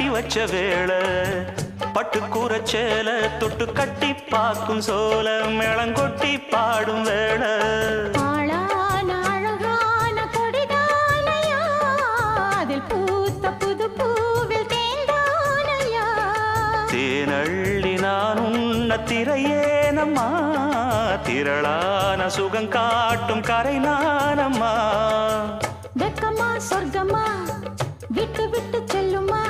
கட்டி வச்ச வேளை பட்டு கூறச்சேல தொட்டு கட்டி பார்க்கும் சோல மேளங்கொட்டி பாடும் வேளை தேனள்ளி நான் உன்ன திரையேனம்மா திரளான சுகம் காட்டும் கரை நானம்மா வெக்கமா சொர்க்கமா விட்டு விட்டு செல்லுமா